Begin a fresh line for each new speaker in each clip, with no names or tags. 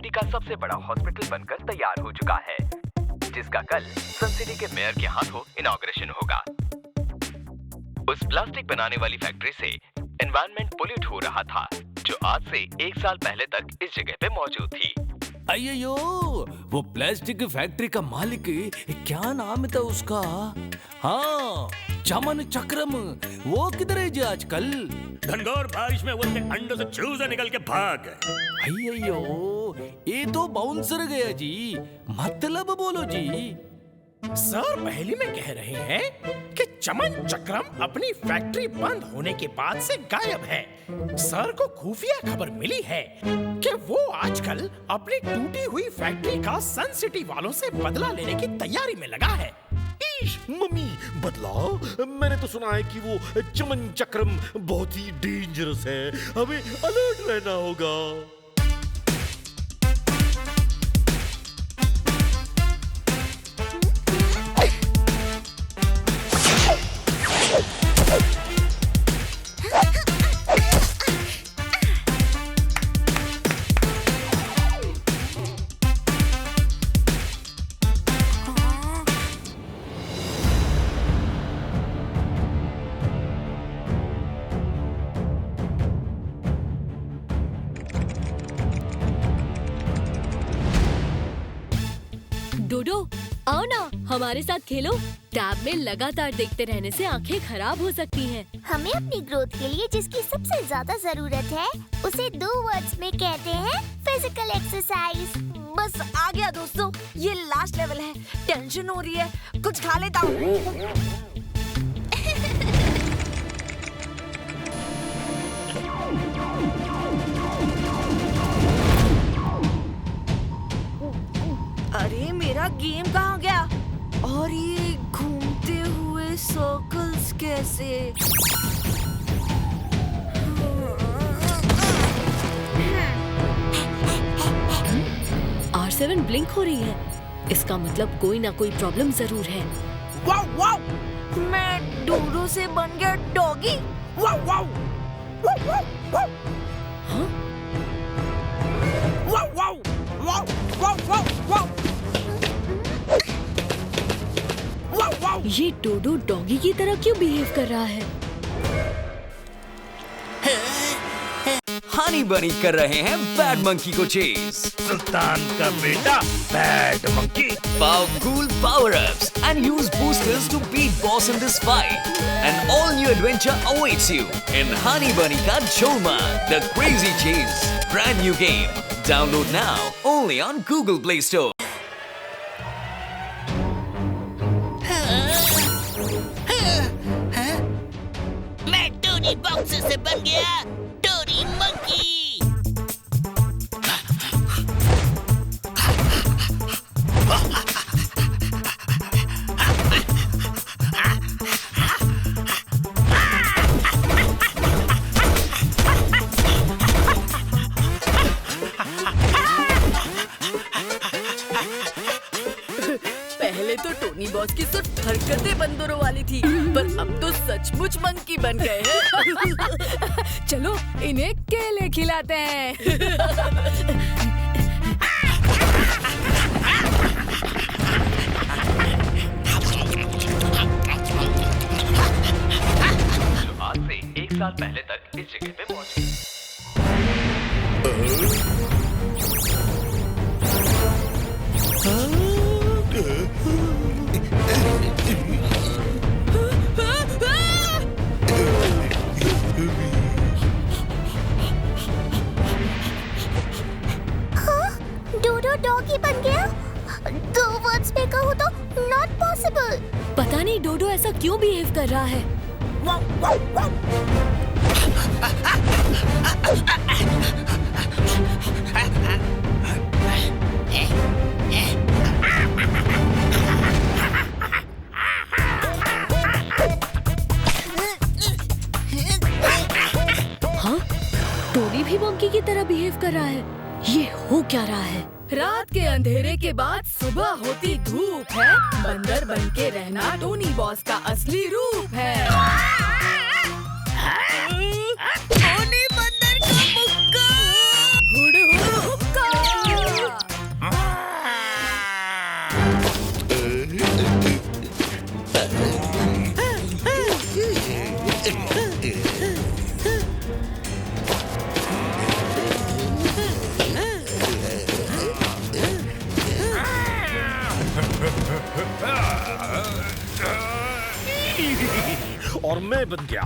City का सबसे बड़ा हॉस्पिटल बनकर तैयार हो चुका है, जिसका कल सन सिटी के मेयर के हाथों इनॉग्रेशन होगा। उस प्लास्टिक बनाने वाली फैक्ट्री से एनवायरनमेंट पोल्यूट हो रहा था, जो आज से 1 साल पहले तक इस जगह पे मौजूद थी।
अय्यो, वो प्लास्टिक फैक्ट्री का मालिक, क्या नाम था उसका? हाँ, चमन चक्रम। वो किधर है जी आजकल?
घनघोर बारिश में वो अंडों से चूजे निकल के भाग गए।
अय्यो, ये तो बाउंसर गया जी। मतलब बोलो जी।
सर पहली में कह रहे हैं कि चमन चक्रम अपनी फैक्ट्री बंद होने के बाद से गायब है। सर को खुफिया खबर मिली है कि वो आजकल अपनी टूटी हुई फैक्ट्री का सन सिटी वालों से बदला लेने की तैयारी में लगा है।
मम्मी, बदलाव? मैंने तो सुना है कि वो चमन चक्रम बहुत ही डेंजरस है, हमें अलर्ट रहना होगा।
डोडो, आओ ना, हमारे साथ खेलो। टैब में लगातार देखते रहने से आंखें खराब हो सकती हैं।
हमें अपनी ग्रोथ के लिए जिसकी सबसे ज्यादा जरूरत है, उसे 2 वर्ड्स में कहते हैं फिजिकल एक्सरसाइज।
बस आ गया दोस्तों, ये लास्ट लेवल है। टेंशन हो रही है, कुछ खा लेता हूँ। अरे मेरा गेम कहाँ गया? और ये घूमते हुए सर्कल्स कैसे?
R7 ब्लिंक हो रही है। इसका मतलब कोई ना कोई प्रॉब्लम जरूर है।
वाव वाव! मैं डोडो से बन गया डॉगी। वाव वाव! वाव वाव वाव!
हाँ?
वाव वाव! वाव वाव वाव वाव! वाव वाव!
ये डोडो डॉगी की तरह क्यों बिहेव कर रहा है?
हनी बनी कर रहे हैं बैड मंकी को चेज।
सुल्तान का बेटा bad monkey.
Power cool power-ups and use boosters to beat boss in this fight. An all-new adventure awaits you in Honey Bunny Ka Choma, the Crazy Chase. Brand new game. Download now only on Google Play Store.
मैं Tony boxer से बन गया Tony monkey.
पहले तो Tony boss की सिर्फ हरकतें बंदरों वाली थी, पर अब तो सचमुच मंकी बन गए हैं।
चलो इन्हें केले खिलाते हैं।
जो आज से 1 साल पहले तक इस जगह पे मौजूद।
डोडो डॉगी बन गया? 2 वर्ड्स में कहूँ तो नॉट पॉसिबल।
पता नहीं डोडो ऐसा क्यों बिहेव कर रहा है।
वाव वाव वाव!
हाँ? टोनी भी मंकी की तरह बिहेव कर रहा है। ये हो क्या रहा है?
रात के अंधेरे के बाद सुबह होती धूप है। बंदर बन के रहना टोनी बॉस का असली रूप है। टोनी बंदर का मुक्का! हुड़ हुड़ हुक्का!
और मैं बन गया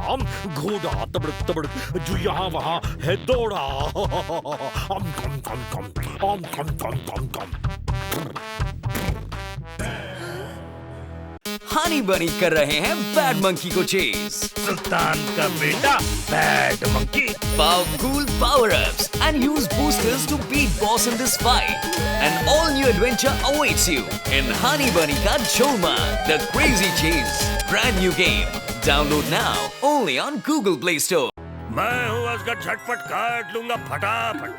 घोड़ा तबड़क तबड़क जो यहाँ वहाँ है दौड़ा।
हनी बनी कर रहे हैं बैड मंकी को चेज।
सुल्तान का बेटा bad monkey.
Powerful power-ups and use boosters to beat boss in this fight. An all-new adventure awaits you in Honey Bunny Ka Cholma, the Crazy Chase. Brand new game. Download now only on Google Play Store.
मैं हूँ उसका झटपट काट लूंगा फटाफट।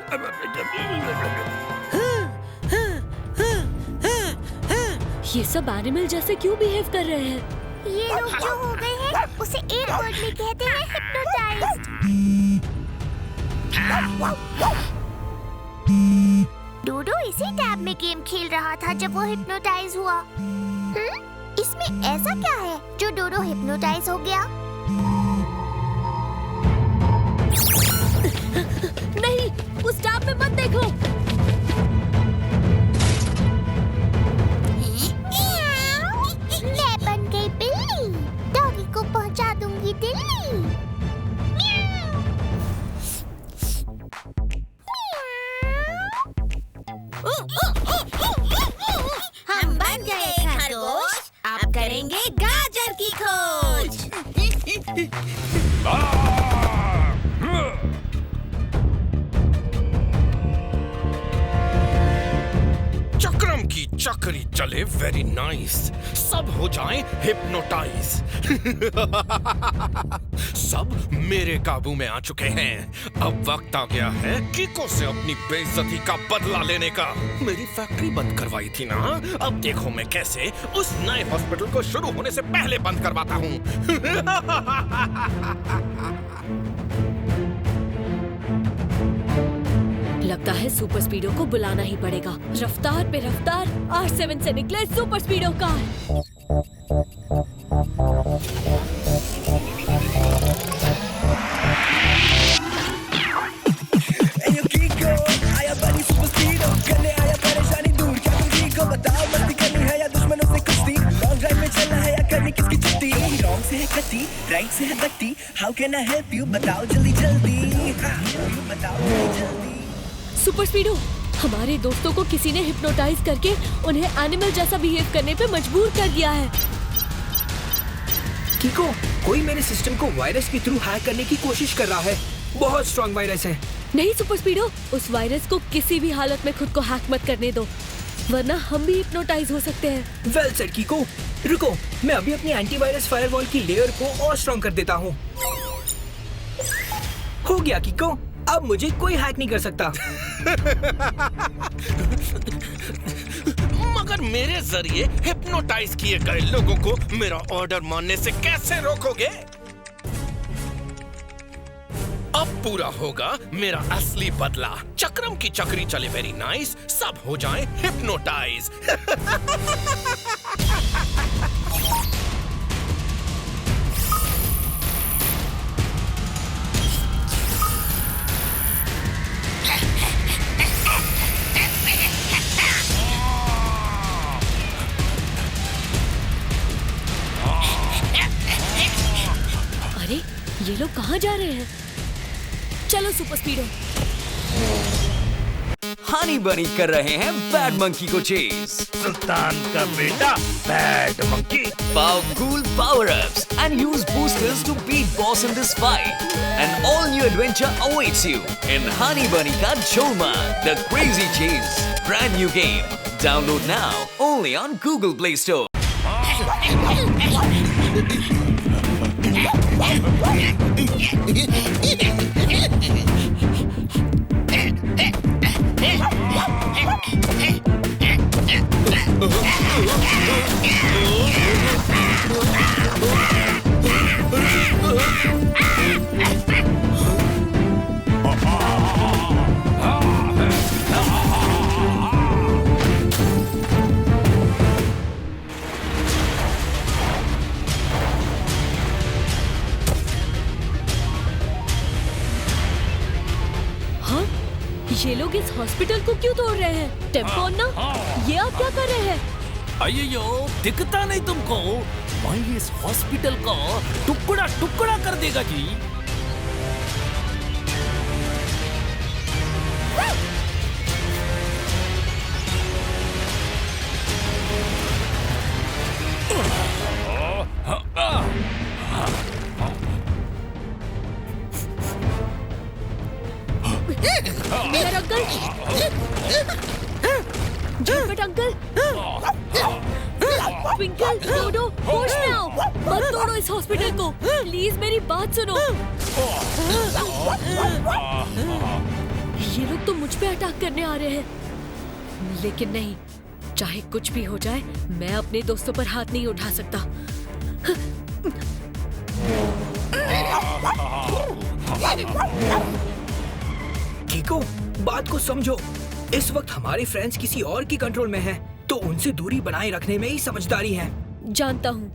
ये सब animal जैसे क्यों बिहेव कर रहे हैं?
ये लोग जो हो गए हैं उसे एक वर्ड में कहते हैं हिप्नोटाइज्ड। डोडो इसी टैब में गेम खेल रहा था जब वो हिप्नोटाइज हुआ। इसमें ऐसा क्या है जो डोडो हिप्नोटाइज हो गया?
नहीं, उस टैब में मत देखो।
मैं बन गई बिल्ली, डॉगी को पहुंचा दूंगी दिल्ली।
हम बन गए खरगोश, अब करेंगे गाजर की खोज।
चक्रम की चक्री चले वेरी नाइस, सब हो जाएं हिप्नोटाइज। सब मेरे काबू में आ चुके हैं। अब वक्त आ गया है किको से अपनी बेइज्जती का बदला लेने का। मेरी फैक्ट्री बंद करवाई थी ना, अब देखो मैं कैसे उस नए हॉस्पिटल को शुरू होने से पहले बंद करवाता हूँ।
लगता है सुपर स्पीडो को बुलाना ही पड़ेगा। रफ्तार पे रफ्तार, R7 से निकले सुपर स्पीडो कार।
राइट से है बत्ती, how can I help you, बताओ जल्दी जल्दी, बताओ जल्दी जल्दी।
सुपर स्पीडो, हमारे दोस्तों को किसी ने हिप्नोटाइज करके उन्हें एनिमल जैसा बिहेव करने पे मजबूर कर दिया है।
किको, कोई मेरे सिस्टम को वायरस के थ्रू हैक करने की कोशिश कर रहा है। बहुत स्ट्रॉन्ग वायरस है।
नहीं सुपर स्पीडो, उस वायरस को किसी भी हालत में खुद को हैक मत करने दो, वरना हम भी हिप्नोटाइज हो सकते हैं।
वेल सेड किको, रुको, मैं अभी अपनी एंटीवायरस फायरवॉल की लेयर को और स्ट्रॉन्ग कर देता हूँ। हो गया किको, अब मुझे कोई हैक नहीं कर सकता।
मगर मेरे जरिए हिप्नोटाइज किए गए लोगों को मेरा ऑर्डर मानने से कैसे रोकोगे? अब पूरा होगा मेरा असली बदला। चक्रम की चक्री चले वेरी नाइस, सब हो जाएं हिप्नोटाइज।
अरे ये लोग कहाँ जा रहे हैं? चलो सुपर स्पीडो।
हनी बनी कर रहे हैं बैड मंकी को चेज।
सुल्तान का बेटा bad monkey.
Powerful power-ups and use boosters to beat boss in this fight. An all-new adventure awaits you in Honey Bunny Ka Cholma, the Crazy Chase. Brand new game. Download now only on Google Play Store.
ये लोग इस hospital को क्यों तोड़ रहे हैं? Tempo ना, ये आप क्या कर रहे हैं?
अయ్యో दिखता नहीं तुमको? मैं इस हॉस्पिटल को टुकड़ा टुकड़ा कर देगा जी।
मेरा अंकल, झटपट अंकल, ट्विंकल, डोडो, होश में आओ, मत तोड़ो इस हॉस्पिटल को, प्लीज मेरी बात सुनो। ये लोग तो मुझ पे अटैक करने आ रहे हैं, लेकिन नहीं, चाहे कुछ भी हो जाए, मैं अपने दोस्तों पर हाथ नहीं उठा सकता।
कीको, बात को समझो। इस वक्त हमारे फ्रेंड्स किसी और की कंट्रोल में हैं, तो उनसे दूरी बनाए रखने में ही समझदारी है।
जानता हूँ,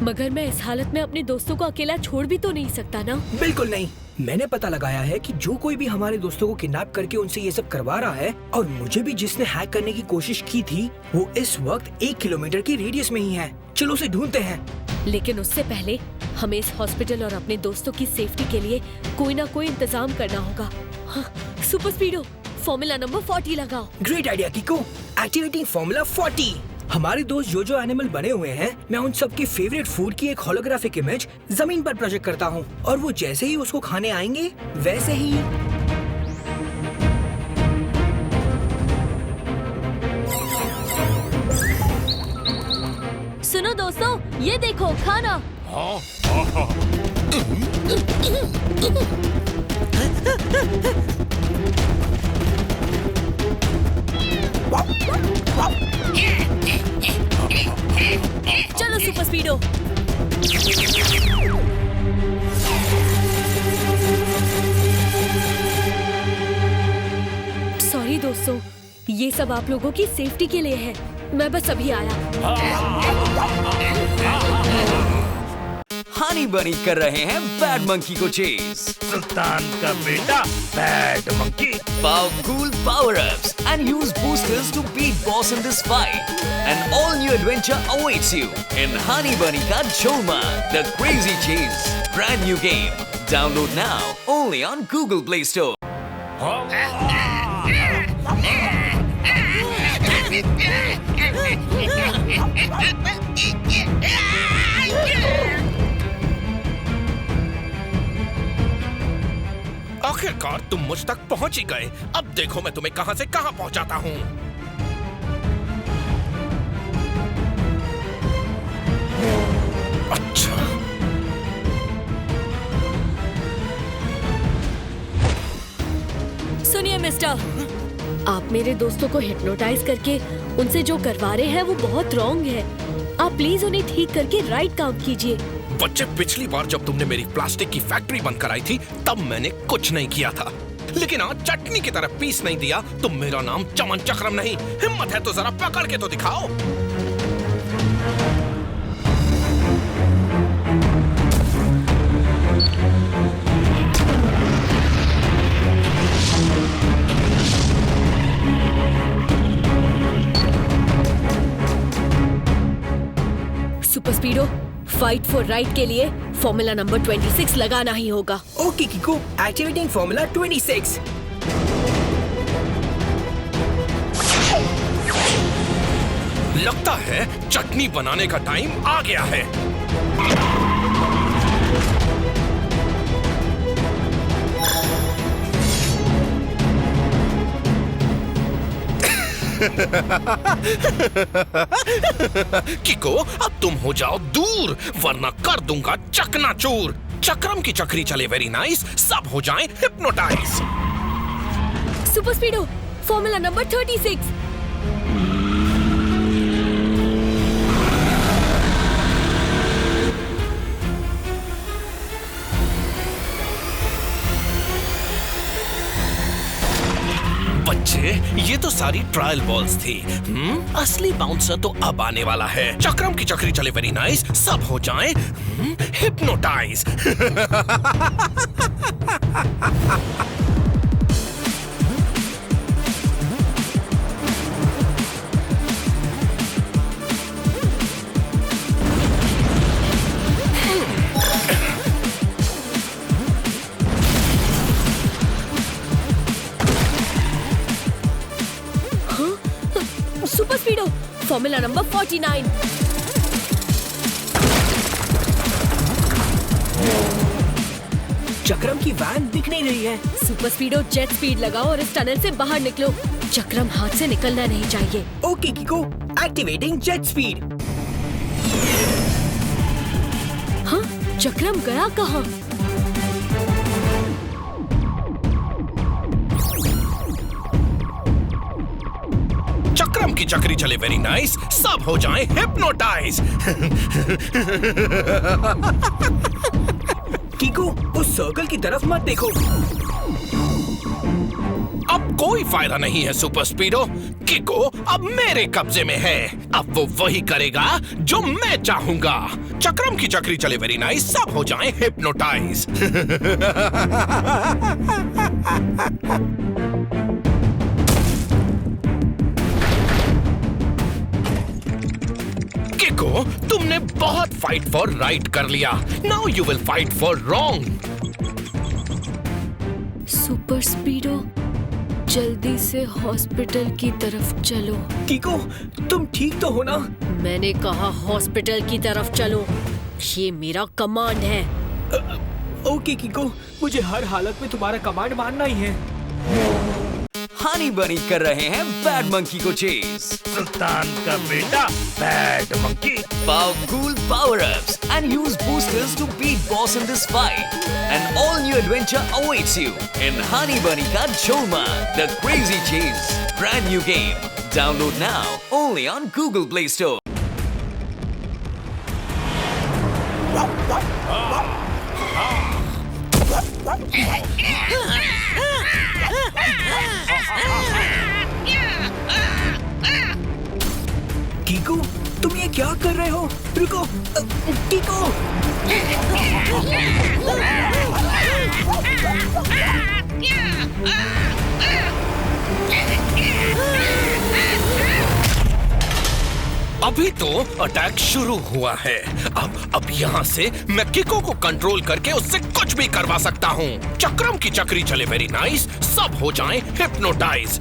मगर मैं इस हालत में अपने दोस्तों को अकेला छोड़ भी तो नहीं सकता ना।
बिल्कुल नहीं। मैंने पता लगाया है कि जो कोई भी हमारे दोस्तों को किडनैप करके उनसे ये सब करवा रहा है, और मुझे भी जिसने हैक करने की कोशिश की थी, वो इस वक्त 1 किलोमीटर की रेडियस में ही है। चलो उसे ढूंढते हैं।
लेकिन उससे पहले हमें इस हॉस्पिटल और अपने दोस्तों की सेफ्टी के लिए कोई ना कोई इंतजाम करना होगा। हाँ, सुपर स्पीडो, फॉर्मूला नंबर 40 लगाओ।
Great idea कीको, activating formula 40। हमारे दोस्त जो जो एनिमल बने हुए हैं, मैं उन सबके फेवरेट फूड की एक होलोग्राफिक इमेज जमीन पर प्रोजेक्ट करता हूँ, और वो जैसे ही उसको खाने आएंगे वैसे ही।
सुनो दोस्तों, ये देखो खाना। चलो सुपर स्पीडो। सॉरी दोस्तों, ये सब आप लोगों की सेफ्टी के लिए है, मैं बस अभी आया।
हनी बनी कर रहे हैं बैड मंकी को चेज।
सुल्तान का बेटा bad monkey.
Powerful power-ups and use boosters to beat boss in this fight. An all-new adventure awaits you in Honey Bunny Ka Cholma, The Crazy Chase. Brand new game. Download now only on Google Play Store.
आखिरकार तुम मुझ तक पहुंच ही गए। अब देखो मैं तुम्हें कहां से कहां पहुंचाता हूं। अच्छा,
सुनिए मिस्टर, आप मेरे दोस्तों को हिप्नोटाइज करके उनसे जो करवा रहे हैं वो बहुत रॉन्ग है। आप प्लीज उन्हें ठीक करके राइट काम कीजिए।
बच्चे, पिछली बार जब तुमने मेरी प्लास्टिक की फैक्ट्री बंद कराई थी, तब मैंने कुछ नहीं किया था, लेकिन आज चटनी की तरह पीस नहीं दिया तो मेरा नाम चमन चक्रम नहीं। हिम्मत है तो जरा पकड़ के तो दिखाओ।
Super speedo, fight for right के लिए फॉर्मूला नंबर 26 लगाना ही होगा।
Okay Kiko, activating formula 26।
लगता है चटनी बनाने का टाइम आ गया है। किको, अब तुम हो जाओ दूर, वरना कर दूंगा चकनाचूर। चक्रम की चक्री चले वेरी नाइस, सब हो जाएं हिप्नोटाइज।
Super स्पीडो, formula number 36।
बच्चे, ये तो सारी ट्रायल बॉल्स थी। असली बाउंसर तो अब आने वाला है। चक्रम की चक्री चले वेरी नाइस, सब हो जाएं हिप्नोटाइज।
Super स्पीडो formula number 49।
चक्रम की वैन दिख नहीं रही है।
सुपर स्पीडो जेट स्पीड लगाओ और इस टनल से बाहर निकलो। चक्रम हाथ से निकलना नहीं चाहिए।
Okay किको, activating jet speed.
हाँ, चक्रम गया कहाँ?
चक्रम की चक्री चले वेरी नाइस, सब हो जाएं हिप्नोटाइज।
किको, उस सर्कल की तरफ मत देखो।
अब कोई फायदा नहीं है सुपर स्पीडो। किको अब मेरे कब्जे में है। अब वो वही करेगा जो मैं चाहूंगा। चक्रम की चक्री चले वेरी नाइस, सब हो जाएं हिप्नोटाइज। किको, तुमने बहुत फाइट फॉर राइट कर लिया। Now you will fight for wrong.
Super speedo, जल्दी से हॉस्पिटल की तरफ चलो।
किको, तुम ठीक तो हो ना?
मैंने कहा हॉस्पिटल की तरफ चलो। ये मेरा कमांड है।
ओके किको, मुझे हर हालत में तुम्हारा कमांड मानना ही है।
हनी बनी कर रहे हैं बैड मंकी को चेज।
सुल्तान का बेटा bad monkey.
Powerful power-ups and use boosters to beat boss in this fight. An all-new adventure awaits you in Honey Bunny Ka Choma, The Crazy Chase. Brand new game. Download now only on Google Play Store.
किको, तुम ये क्या कर रहे हो? रुको, किको।
अभी तो attack शुरू हुआ है। अब यहाँ से मैं किको को कंट्रोल करके उससे कुछ भी करवा सकता हूँ। चक्रम की चक्री चले वेरी नाइस, सब हो जाएं हिप्नोटाइज।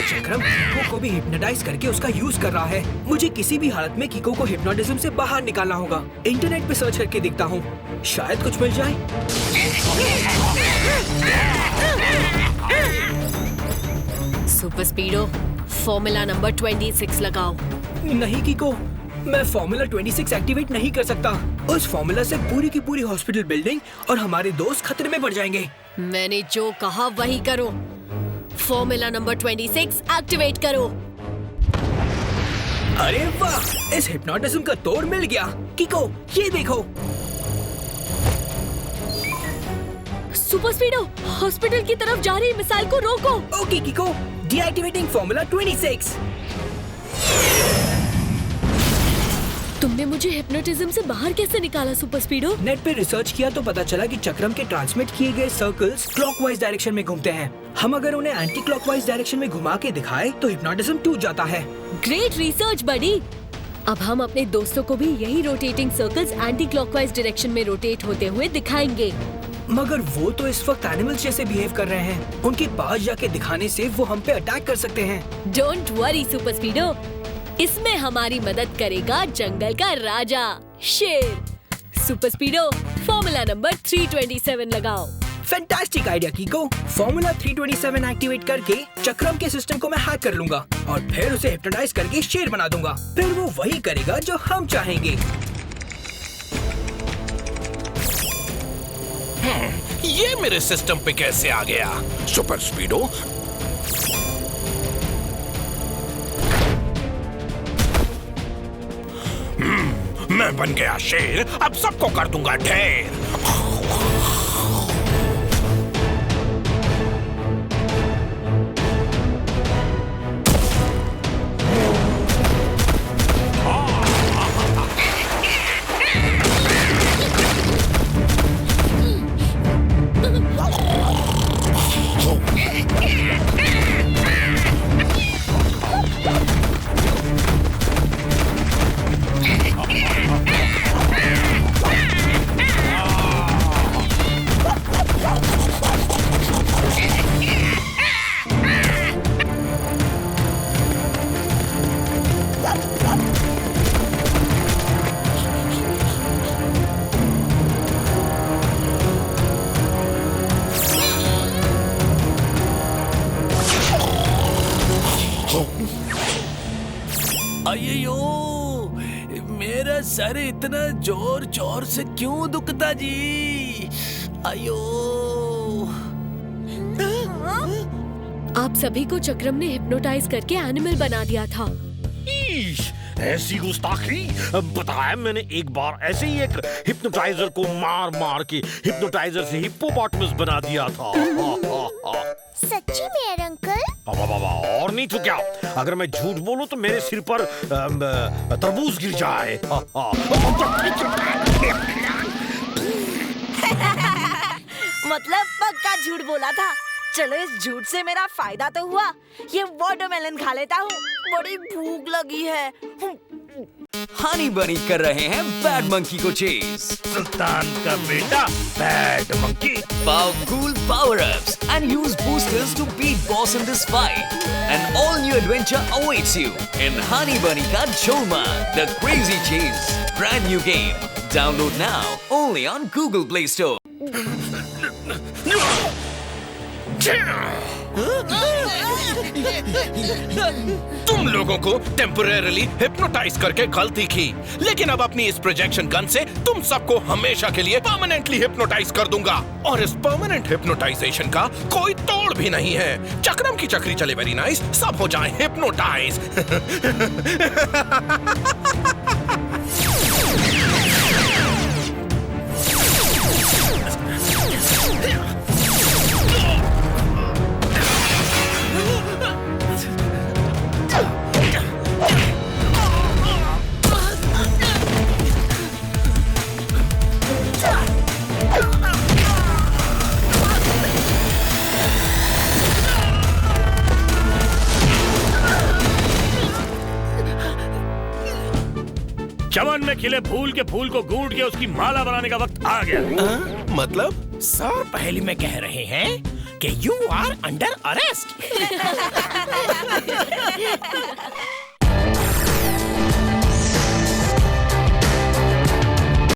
चक्रम किको को भी हिप्नोटाइज करके उसका यूज कर रहा है। मुझे किसी भी हालत में किको को हिप्नोटिज्म से बाहर निकालना होगा। इंटरनेट पे सर्च करके देखता हूँ, शायद कुछ मिल जाए।
सुपर स्पीडो फॉर्मूला नंबर 26 लगाओ।
नहीं किको, मैं फॉर्मूला 26 एक्टिवेट नहीं कर सकता। उस फॉर्मूला से पूरी की पूरी हॉस्पिटल बिल्डिंग और हमारे दोस्त खतरे में पड़ जाएंगे।
मैंने जो कहा वही करो। फॉर्मूला नंबर 26 एक्टिवेट करो।
अरे वाह, इस हिप्नोटिज्म का तोड़ मिल गया। किको, ये देखो।
सुपर स्पीडो, हॉस्पिटल की तरफ जा रही मिसाइल को रोको।
Okay किको, deactivating formula 26।
तुमने मुझे हिप्नोटिज्म से बाहर कैसे निकाला सुपर स्पीडो?
नेट पे रिसर्च किया तो पता चला कि चक्रम के ट्रांसमिट किए गए सर्कल्स क्लॉकवाइज डायरेक्शन में घूमते हैं। हम अगर उन्हें एंटी क्लॉकवाइज डायरेक्शन में घुमा के दिखाए तो हिप्नोटिज्म टूट जाता है।
ग्रेट रिसर्च बडी। अब हम अपने दोस्तों को भी यही rotating circles anti clockwise direction में रोटेट होते हुए दिखाएंगे।
मगर वो तो इस वक्त एनिमल्स जैसे बिहेव कर रहे हैं। उनके पास जाके दिखाने से वो हम पे अटैक कर सकते हैं।
डोंट वरी सुपर स्पीडो, इसमें हमारी मदद करेगा जंगल का राजा शेर। सुपर स्पीडो फॉर्मूला नंबर 327 लगाओ।
Fantastic idea किको। फॉर्मूला 327 एक्टिवेट करके चक्रम के सिस्टम को मैं हैक कर लूंगा और फिर उसे हिप्नोटाइज करके शेर बना दूंगा। फिर वो वही करेगा जो हम चाहेंगे।
ये मेरे सिस्टम पे कैसे आ गया? सुपर स्पीडो, मैं बन गया शेर, अब सबको कर दूंगा ढेर।
अयो, मेरा सर इतना जोर जोर से क्यों दुखता जी? अयो।
आप सभी को चक्रम ने हिप्नोटाइज करके एनिमल बना दिया था।
ऐसी गुस्ताखी! बताया मैंने एक बार ऐसे ही एक हिप्नोटाइजर को मार मार के हिप्नोटाइजर से हिप्पोपोटामस बना दिया था।
सच्ची में अंकल?
और नहीं तो क्या, अगर मैं झूठ बोलूं तो मेरे सिर पर तरबूज गिर जाए।
मतलब पक्का झूठ बोला था। चलो इस झूठ से मेरा फायदा तो हुआ। ये वाटरमेलन खा लेता हूँ, बड़ी भूख लगी है।
हनी बनी कर रहे हैं बैड मंकी को चेज।
सुल्तान का बेटा bad monkey.
Power cool power-ups and use boosters to beat boss in this fight. An all-new adventure awaits you in Honey Bunny Ka Cholma, the Crazy Chase. Brand new game. Download now only on Google Play Store.
तुम लोगों को temporarily hypnotise करके गलती की, लेकिन अब अपनी इस प्रोजेक्शन गन से तुम सबको हमेशा के लिए परमानेंटली हिप्नोटाइज कर दूंगा। और इस परमानेंट हिप्नोटाइजेशन का कोई तोड़ भी नहीं है। चक्रम की चक्री चले वेरी नाइस, सब हो जाए हिप्नोटाइज।
चमन में खिले फूल के फूल को गूंथ के उसकी माला बनाने का वक्त आ गया।
मतलब सर पहली में कह रहे हैं कि यू आर अंडर अरेस्ट।